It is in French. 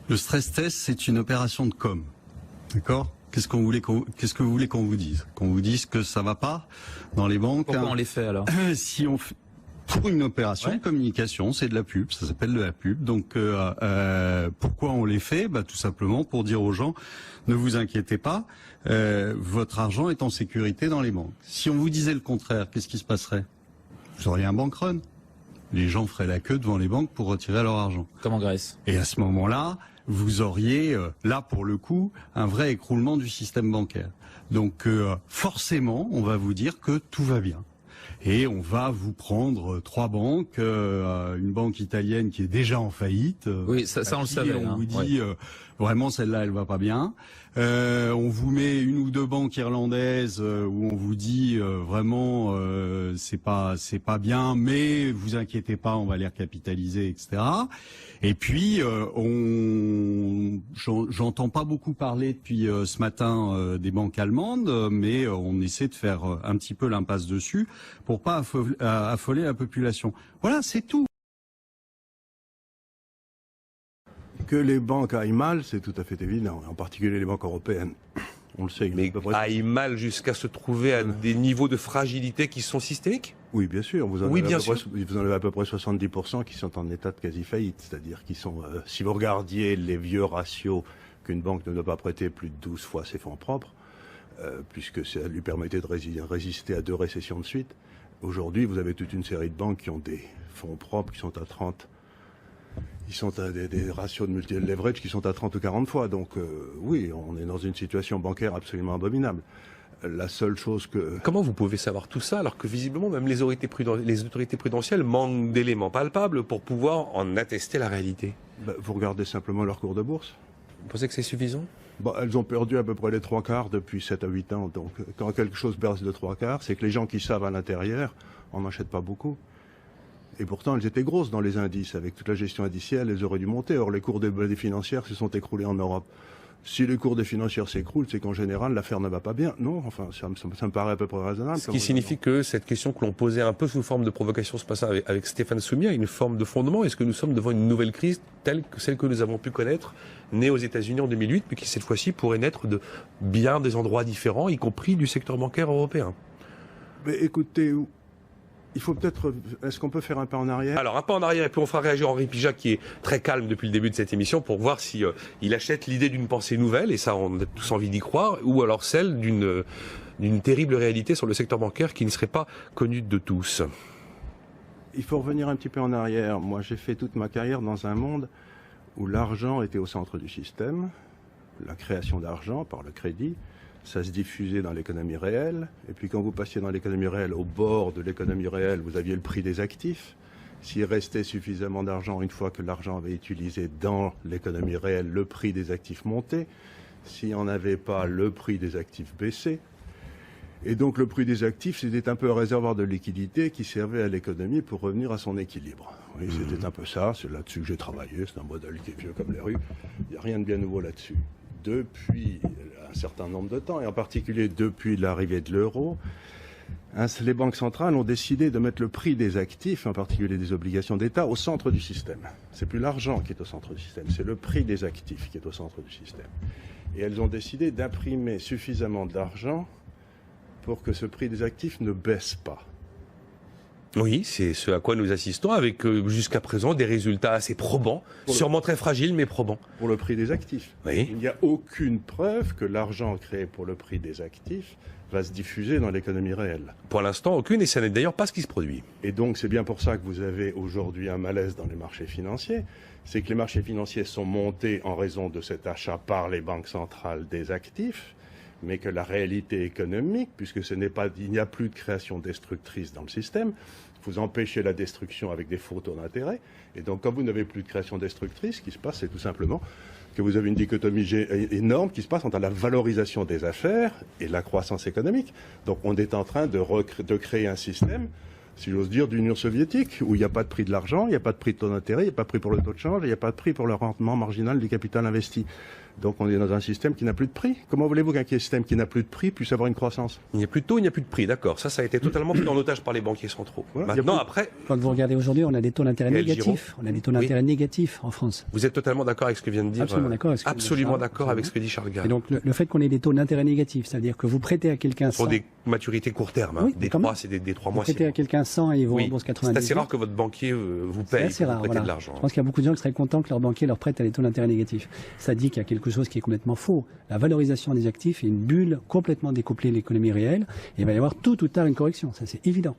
Le stress test, c'est une opération de com. D'accord ? Qu'est-ce que vous voulez qu'on vous dise ? Qu'on vous dise que ça va pas dans les banques ? Pourquoi on les fait alors ? Si on fait pour une opération de communication, c'est de la pub, ça s'appelle de la pub. Donc pourquoi on les fait ? Tout simplement pour dire aux gens, ne vous inquiétez pas, votre argent est en sécurité dans les banques. Si on vous disait le contraire, qu'est-ce qui se passerait ? Vous auriez un bank run. Les gens feraient la queue devant les banques pour retirer leur argent. Comme en Grèce. Et à ce moment-là, vous auriez, là pour le coup, un vrai écroulement du système bancaire. Donc forcément, on va vous dire que tout va bien. Et on va vous prendre 3 banques, une banque italienne qui est déjà en faillite. Oui, ça on le savait. On vous dit vraiment celle-là, elle va pas bien. On vous met 1 ou 2 banques irlandaises où on vous dit vraiment c'est pas bien, mais vous inquiétez pas, on va les recapitaliser, etc. Et puis j'entends pas beaucoup parler depuis ce matin des banques allemandes, mais on essaie de faire un petit peu l'impasse dessus pour pas affoler la population. Voilà, c'est tout. Que les banques aillent mal, c'est tout à fait évident, en particulier les banques européennes. On le sait. Mais aillent mal jusqu'à se trouver à des niveaux de fragilité qui sont systémiques ? Oui, bien sûr. Vous en avez à peu près 70% qui sont en état de quasi-faillite. C'est-à-dire qui sont, si vous regardiez les vieux ratios qu'une banque ne doit pas prêter plus de 12 fois ses fonds propres, puisque ça lui permettait de résister à 2 récessions de suite, aujourd'hui, vous avez toute une série de banques qui ont des fonds propres qui sont à 30. Ils sont à des ratios de multi-leverage qui sont à 30 ou 40 fois. Donc oui, on est dans une situation bancaire absolument abominable. La seule chose que... Comment vous pouvez savoir tout ça alors que visiblement même les autorités prudentielles manquent d'éléments palpables pour pouvoir en attester la réalité ? Vous regardez simplement leur cours de bourse. Vous pensez que c'est suffisant ? Elles ont perdu à peu près les 3/4 depuis 7 à 8 ans. Donc quand quelque chose perd de 3/4, c'est que les gens qui savent à l'intérieur en n'achètent pas beaucoup. Et pourtant, elles étaient grosses dans les indices. Avec toute la gestion indicielle, elles auraient dû monter. Or, les cours des financières se sont écroulés en Europe. Si les cours des financières s'écroulent, c'est qu'en général, l'affaire ne va pas bien. Non, enfin, ça me paraît à peu près raisonnable. Ce qui signifie que cette question que l'on posait un peu sous forme de provocation ce matin avec Stéphane Soumier a une forme de fondement. Est-ce que nous sommes devant une nouvelle crise telle que celle que nous avons pu connaître, née aux États-Unis en 2008, mais qui cette fois-ci pourrait naître de bien des endroits différents, y compris du secteur bancaire européen ? Mais écoutez... Il faut peut-être... Est-ce qu'on peut faire un pas en arrière ? Alors, un pas en arrière, et puis on fera réagir Henri Pijac, qui est très calme depuis le début de cette émission, pour voir si il achète l'idée d'une pensée nouvelle, et ça, on a tous envie d'y croire, ou alors celle d'une terrible réalité sur le secteur bancaire qui ne serait pas connue de tous. Il faut revenir un petit peu en arrière. Moi, j'ai fait toute ma carrière dans un monde où l'argent était au centre du système, la création d'argent par le crédit, ça se diffusait dans l'économie réelle. Et puis quand vous passiez dans l'économie réelle, au bord de l'économie réelle, vous aviez le prix des actifs. S'il restait suffisamment d'argent, une fois que l'argent avait été utilisé dans l'économie réelle, le prix des actifs montait. S'il n'y en avait pas, le prix des actifs baissait. Et donc le prix des actifs, c'était un peu un réservoir de liquidité qui servait à l'économie pour revenir à son équilibre. Oui, c'était un peu ça, c'est là-dessus que j'ai travaillé, c'est un modèle qui est vieux comme les rues. Il n'y a rien de bien nouveau là-dessus. Depuis un certain nombre de temps, et en particulier depuis l'arrivée de l'euro, les banques centrales ont décidé de mettre le prix des actifs, en particulier des obligations d'État, au centre du système. C'est plus l'argent qui est au centre du système, c'est le prix des actifs qui est au centre du système. Et elles ont décidé d'imprimer suffisamment d'argent pour que ce prix des actifs ne baisse pas. Oui, c'est ce à quoi nous assistons avec jusqu'à présent des résultats assez probants, sûrement très fragiles mais probants. Pour le prix des actifs. Oui. Il n'y a aucune preuve que l'argent créé pour le prix des actifs va se diffuser dans l'économie réelle. Pour l'instant, aucune, et ce n'est d'ailleurs pas ce qui se produit. Et donc c'est bien pour ça que vous avez aujourd'hui un malaise dans les marchés financiers. C'est que les marchés financiers sont montés en raison de cet achat par les banques centrales des actifs, mais que la réalité économique, puisque il n'y a plus de création destructrice dans le système, vous empêchez la destruction avec des faux taux d'intérêt. Et donc, quand vous n'avez plus de création destructrice, ce qui se passe, c'est tout simplement que vous avez une dichotomie énorme qui se passe entre la valorisation des affaires et la croissance économique. Donc, on est en train de créer un système, si j'ose dire, d'Union soviétique, où il n'y a pas de prix de l'argent, il n'y a pas de prix de taux d'intérêt, il n'y a pas de prix pour le taux de change, il n'y a pas de prix pour le rendement marginal du capital investi. Donc on est dans un système qui n'a plus de prix. Comment voulez-vous qu'un système qui n'a plus de prix puisse avoir une croissance? Il n'y a plus de taux, il n'y a plus de prix, d'accord. Ça a été totalement pris en otage par les banquiers centraux. Voilà, Maintenant, après, Quand vous regardez aujourd'hui, on a des taux d'intérêt Gaël négatifs. On a des taux d'intérêt négatifs en France. vous êtes totalement d'accord avec ce que vient de dire Absolument d'accord avec ce que dit absolument Charles. d'accord avec ce que dit Charles Et Gall. donc le fait qu'on ait des taux d'intérêt négatifs, c'est-à-dire que vous prêtez à quelqu'un Pour 100, des maturités court terme, hein. Oui, mais des quand 3, même. c'est des 3 vous mois, 6 prêtez à mois. quelqu'un 100 et ils vous Oui, remboursent c'est 90. assez rare que votre banquier vous C'est paye assez pour rare, prêter voilà. de l'argent. Je pense qu'il y a beaucoup de gens qui seraient contents que leur banquier leur prête à des taux d'intérêt négatifs. Ça dit qu'il y a quelque chose qui est complètement faux. La valorisation des actifs est une bulle complètement découplée de l'économie réelle. Et il va y avoir tôt ou tard une correction. Ça, c'est évident.